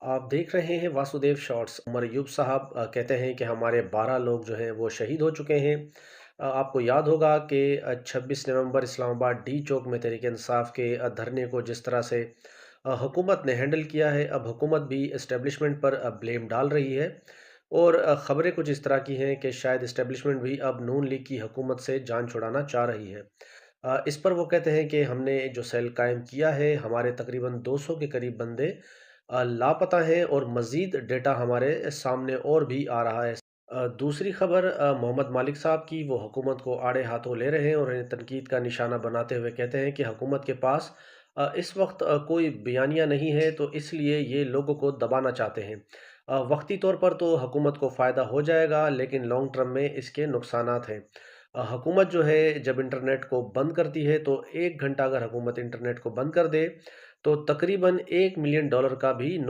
आप देख रहे हैं वासुदेव शॉर्ट्स। उमर अयूब साहब कहते हैं कि हमारे 12 लोग जो हैं वो शहीद हो चुके हैं। आपको याद होगा कि 26 नवंबर इस्लामाबाद डी चौक में तहरीक इंसाफ के धरने को जिस तरह से हुकूमत ने हैंडल किया है, अब हुकूमत भी इस्टेब्लिशमेंट पर ब्लेम डाल रही है। और ख़बरें कुछ इस तरह की हैं कि शायद इस्टेब्लिशमेंट भी अब नून लीग की हुकूमत से जान छुड़ाना चाह रही है। इस पर वो कहते हैं कि हमने जो सेल कायम किया है, हमारे तकरीबन 200 के करीब बंदे लापता हैं और मज़ीद डेटा हमारे सामने और भी आ रहा है। दूसरी खबर मोहम्मद मालिक साहब की, वो हुकूमत को आड़े हाथों ले रहे हैं और इन्हें तनकीद का निशाना बनाते हुए कहते हैं कि हुकूमत के पास इस वक्त कोई बयानिया नहीं है, तो इसलिए ये लोगों को दबाना चाहते हैं। वक्ती तौर पर तो हुकूमत को फ़ायदा हो जाएगा, लेकिन लॉन्ग टर्म में इसके नुकसानात हैं। हुकूमत जो है जब इंटरनेट को बंद करती है, तो 1 घंटा अगर हुकूमत इंटरनेट को बंद कर दे, तो तकरीबन $1 मिलियन का भी नुकसान